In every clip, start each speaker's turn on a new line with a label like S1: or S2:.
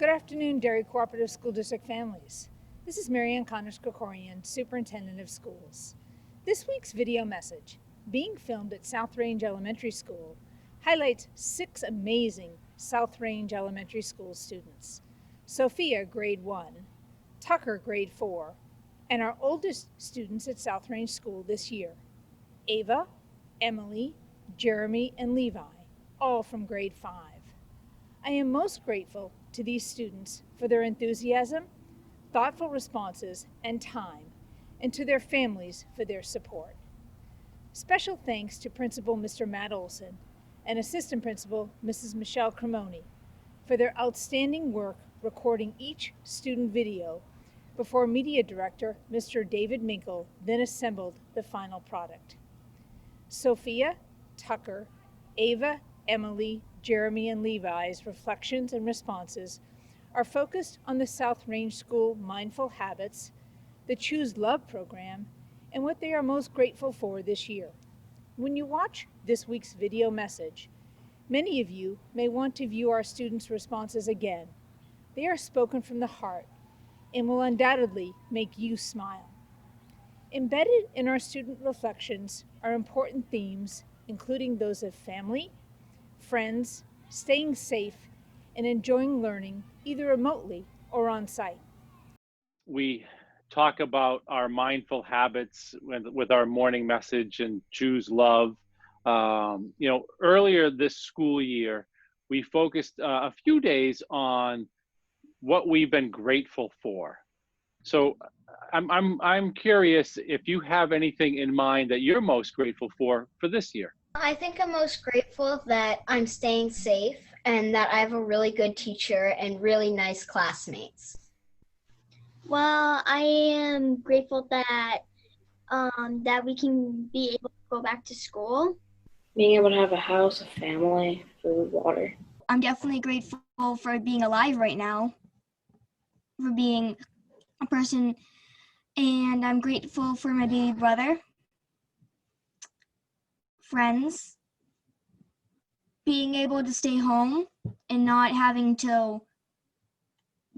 S1: Good afternoon, Dairy Cooperative School District families. This is MaryAnn Connors-Krikorian, Superintendent of Schools. This week's video message, being filmed at South Range Elementary School, highlights 6 amazing South Range Elementary School students. Sophia, grade 1, Tucker, grade 4, and our oldest students at South Range School this year, Ava, Emily, Jeremy, and Levi, all from grade 5. I am most grateful to these students for their enthusiasm, thoughtful responses, and time, and to their families for their support. Special thanks to Principal Mr. Matt Olson and Assistant Principal Mrs. Michelle Cremoni for their outstanding work recording each student video before Media Director Mr. David Minkle then assembled the final product. Sophia, Tucker, Ava, Emily, Jeremy, and Levi's reflections and responses are focused on the South Range School mindful habits, the Choose Love program, and what they are most grateful for this year. When you watch this week's video message, many of you may want to view our students' responses again. They are spoken from the heart and will undoubtedly make you smile. Embedded in our student reflections are important themes, including those of family, friends, staying safe, and enjoying learning either remotely or on site.
S2: We talk about our mindful habits with our morning message and Choose Love. Earlier this school year, we focused a few days on what we've been grateful for. So I'm curious if you have anything in mind that you're most grateful for this year.
S3: I think I'm most grateful that I'm staying safe and that I have a really good teacher and really nice classmates.
S4: Well, I am grateful that we can be able to go back to school.
S5: Being able to have a house, a family, food, water.
S6: I'm definitely grateful for being alive right now, for being a person, and I'm grateful for my baby brother, friends, being able to stay home and not having to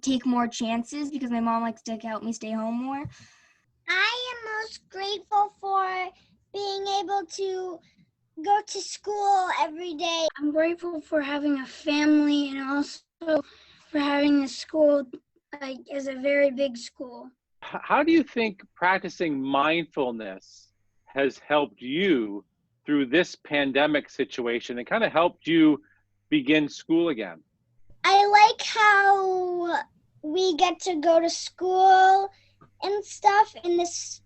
S6: take more chances because my mom likes to help me stay home more.
S7: I am most grateful for being able to go to school every day.
S4: I'm grateful for having a family and also for having a school as a very big school.
S2: How do you think practicing mindfulness has helped you through this pandemic situation and kind of helped you begin school again?
S7: I like how we get to go to school and stuff in this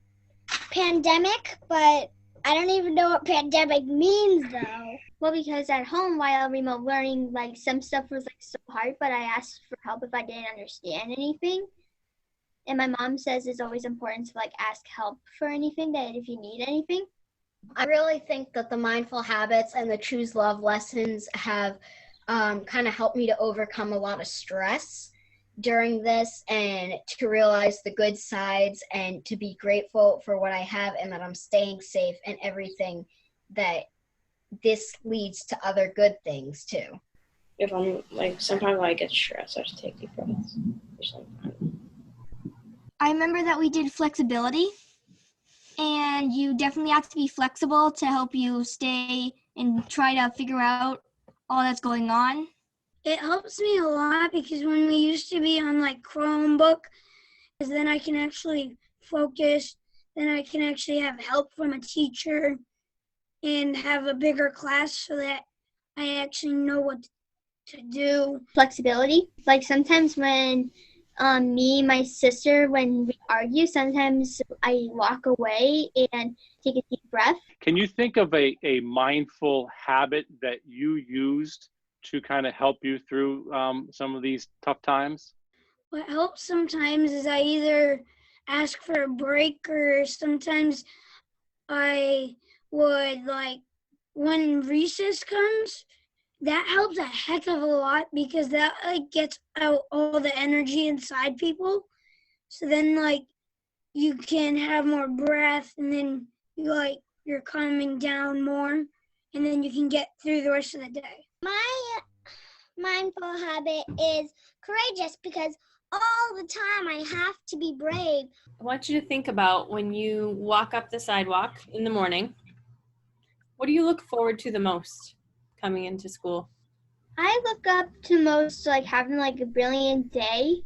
S7: pandemic, but I don't even know what pandemic means though.
S4: Well, because at home while remote learning, some stuff was so hard, but I asked for help if I didn't understand anything. And my mom says it's always important to ask help for anything, that if you need anything.
S3: I really think that the mindful habits and the Choose Love lessons have kind of helped me to overcome a lot of stress during this and to realize the good sides and to be grateful for what I have and that I'm staying safe and everything, that this leads to other good things too.
S5: If I'm sometimes I get stressed, I just take deep breaths or something.
S6: I remember that we did flexibility, and you definitely have to be flexible to help you stay and try to figure out all that's going on.
S4: It helps me a lot because when we used to be on Chromebook, then I can actually focus, then I can actually have help from a teacher and have a bigger class so that I actually know what to do.
S8: Flexibility, sometimes when me and my sister, when we argue, sometimes I walk away and take a deep breath.
S2: Can you think of a mindful habit that you used to kind of help you through some of these tough times?
S4: What helps sometimes is I either ask for a break, or sometimes I would, when recess comes, that helps a heck of a lot because that gets out all the energy inside people. So then you can have more breath, and then you're calming down more, and then you can get through the rest of the day.
S7: My mindful habit is courageous because all the time I have to be brave.
S9: I want you to think about when you walk up the sidewalk in the morning, what do you look forward to the most coming into school?
S8: I look up to most like having like a brilliant day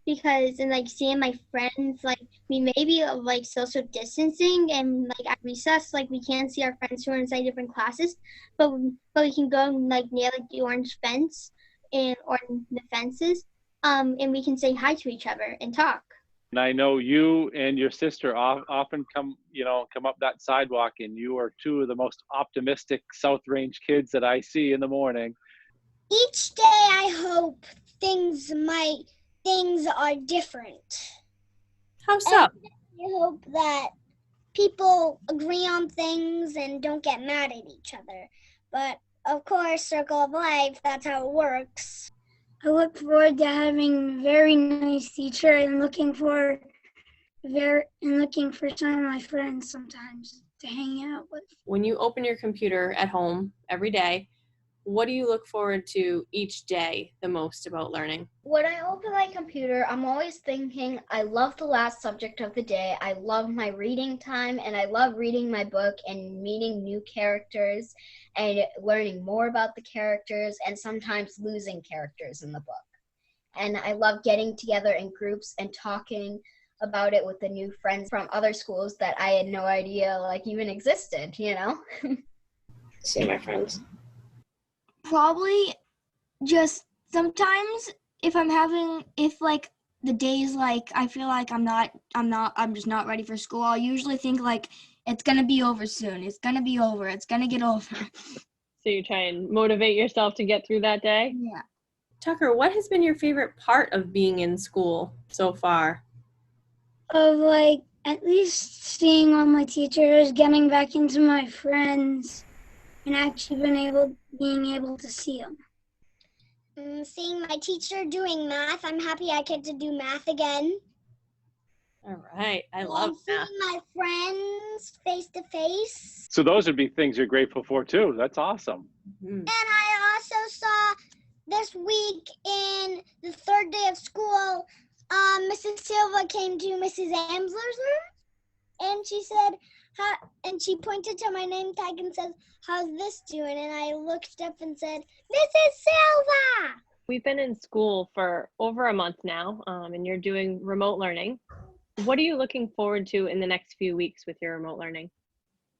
S8: because and like seeing my friends like we may be like social distancing and like at recess like we can't see our friends who are inside different classes, but we can go like near like the orange fence and or the fences and we can say hi to each other and talk.
S2: And I know you and your sister often come up that sidewalk, and you are two of the most optimistic South Range kids that I see in the morning.
S7: Each day I hope things are different.
S9: How so?
S7: I hope that people agree on things and don't get mad at each other. But of course, circle of life, that's how it works.
S4: I look forward to having a very nice teacher and looking for some of my friends sometimes to hang out with.
S9: When you open your computer at home every day, what do you look forward to each day the most about learning?
S3: When I open my computer, I'm always thinking, I love the last subject of the day. I love my reading time, and I love reading my book and meeting new characters and learning more about the characters and sometimes losing characters in the book. And I love getting together in groups and talking about it with the new friends from other schools that I had no idea like even existed,
S5: See my friends.
S6: Probably just sometimes if like the days like I feel like I'm just not ready for school, I'll usually think like it's gonna be over soon. It's gonna be over. It's gonna get over.
S10: So you try and motivate yourself to get through that day?
S6: Yeah.
S9: Tucker, what has been your favorite part of being in school so far?
S4: Of like at least seeing all my teachers, getting back into my friends, and actually being able to see them.
S7: Seeing my teacher doing math, I'm happy I get to do math again.
S9: All right, I love
S7: seeing
S9: math.
S7: my friends face to face.
S2: So those would be things you're grateful for too. That's awesome.
S9: Mm.
S7: And I also saw this week in the third day of school, Mrs. Silva came to Mrs. Amsler's room, and she said, and she pointed to my name tag and said, "How's this doing?" And I looked up and said, "Mrs. Silva!"
S10: We've been in school for over a month now, and you're doing remote learning. What are you looking forward to in the next few weeks with your remote learning?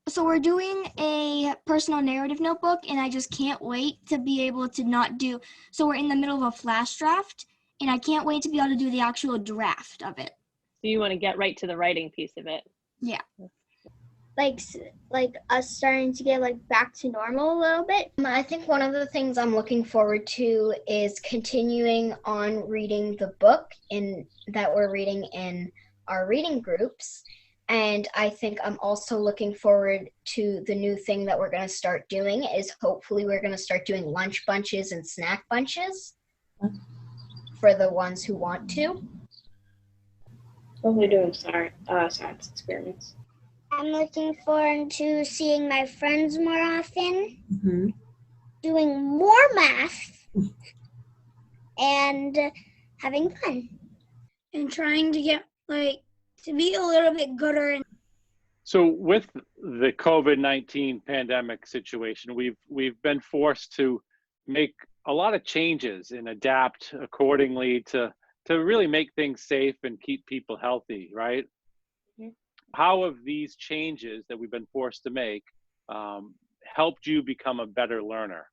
S6: So we're doing a personal narrative notebook, and I just can't wait to be able to so we're in the middle of a flash draft, and I can't wait to be able to do the actual draft of it.
S10: So you want to get right to the writing piece of it?
S6: Yeah.
S8: Like us starting to get like back to normal a little bit.
S3: I think one of the things I'm looking forward to is continuing on reading the book that we're reading in our reading groups. And I think I'm also looking forward to the new thing that we're going to start doing is hopefully we're going to start doing lunch bunches and snack bunches for the ones who want to.
S5: Hopefully doing science experiments.
S7: I'm looking forward to seeing my friends more often, doing more math, and having fun.
S4: And trying to get to be a little bit gooder.
S2: So with the COVID-19 pandemic situation, we've been forced to make a lot of changes and adapt accordingly to really make things safe and keep people healthy, right? Mm-hmm. How have these changes that we've been forced to make helped you become a better learner?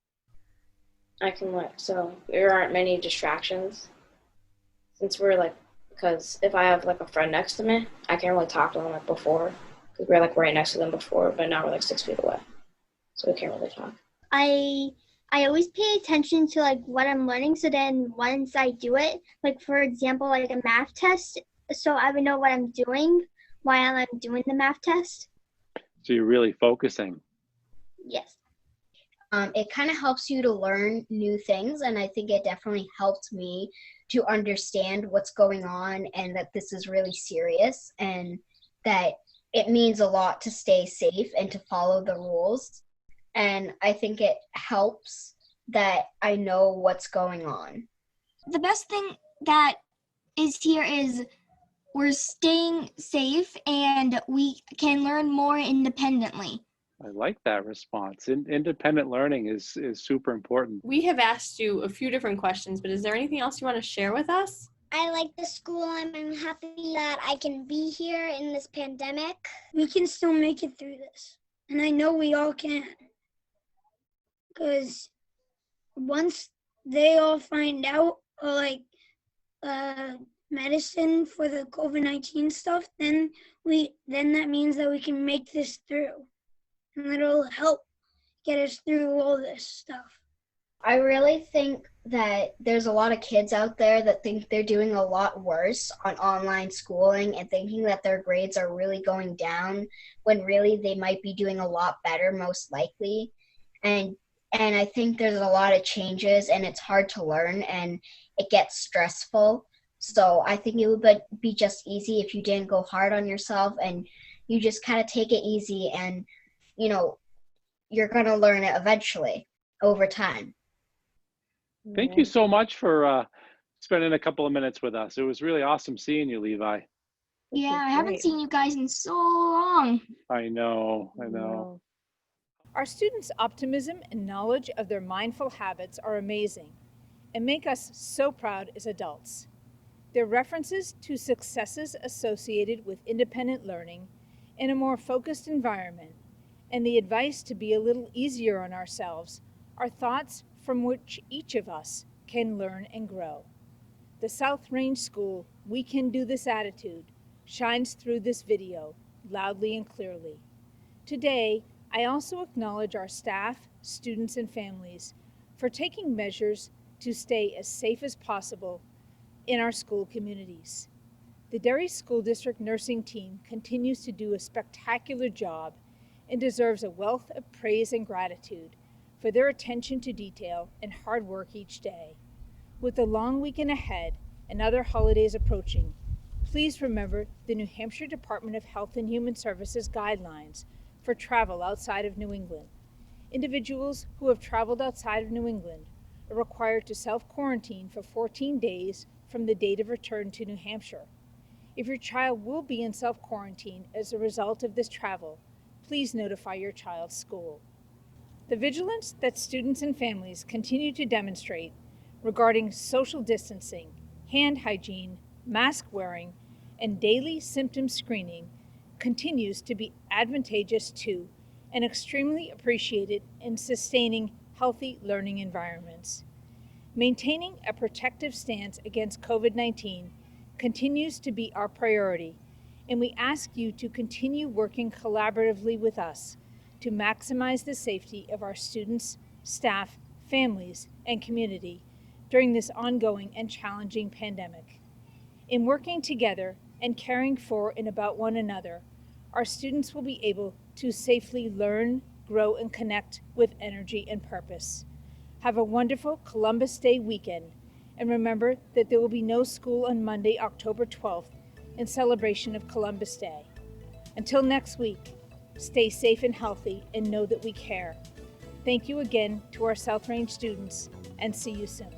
S5: So there aren't many distractions since because if I have a friend next to me, I can't really talk to them before because we're right next to them before, but now we're 6 feet away, so we can't really talk.
S8: I always pay attention to what I'm learning, so then once I do it, for example, a math test, so I would know what I'm doing while I'm doing the math test.
S2: So you're really focusing.
S8: Yes.
S3: It kind of helps you to learn new things, and I think it definitely helped me to understand what's going on and that this is really serious and that it means a lot to stay safe and to follow the rules. And I think it helps that I know what's going on.
S6: the best thing that is here is we're staying safe and we can learn more independently.
S2: I like that response. Independent learning is super important.
S9: We have asked you a few different questions, but is there anything else you want to share with us?
S7: I like the school. I'm happy that I can be here in this pandemic.
S4: We can still make it through this. And I know we all can. Because once they all find out, medicine for the COVID-19 stuff, then that means that we can make this through. And it'll help get us through all this stuff.
S3: I really think that there's a lot of kids out there that think they're doing a lot worse on online schooling and thinking that their grades are really going down when really they might be doing a lot better, most likely. And I think there's a lot of changes and it's hard to learn and it gets stressful. So I think it would be just easy if you didn't go hard on yourself and you just kind of take it easy and, you know, you're going to learn it eventually over time.
S2: Thank you so much for spending a couple of minutes with us. It was really awesome seeing you, Levi.
S6: Yeah, I haven't seen you guys in so long.
S2: I know.
S1: Our students' optimism and knowledge of their mindful habits are amazing and make us so proud as adults. Their references to successes associated with independent learning in a more focused environment and the advice to be a little easier on ourselves are thoughts from which each of us can learn and grow. The South Range School We Can Do This attitude shines through this video loudly and clearly. Today, I also acknowledge our staff, students, and families for taking measures to stay as safe as possible in our school communities. The Derry School District nursing team continues to do a spectacular job and deserves a wealth of praise and gratitude for their attention to detail and hard work each day. With the long weekend ahead and other holidays approaching, please remember the New Hampshire Department of Health and Human Services guidelines for travel outside of New England. Individuals who have traveled outside of New England are required to self-quarantine for 14 days from the date of return to New Hampshire. If your child will be in self-quarantine as a result of this travel, please notify your child's school. The vigilance that students and families continue to demonstrate regarding social distancing, hand hygiene, mask wearing, and daily symptom screening continues to be advantageous to and extremely appreciated in sustaining healthy learning environments. Maintaining a protective stance against COVID-19 continues to be our priority, and we ask you to continue working collaboratively with us to maximize the safety of our students, staff, families, and community during this ongoing and challenging pandemic. In working together and caring for and about one another, our students will be able to safely learn, grow, and connect with energy and purpose. Have a wonderful Columbus Day weekend, and remember that there will be no school on Monday, October 12th, in celebration of Columbus Day. Until next week, stay safe and healthy and know that we care. Thank you again to our South Range students, and see you soon.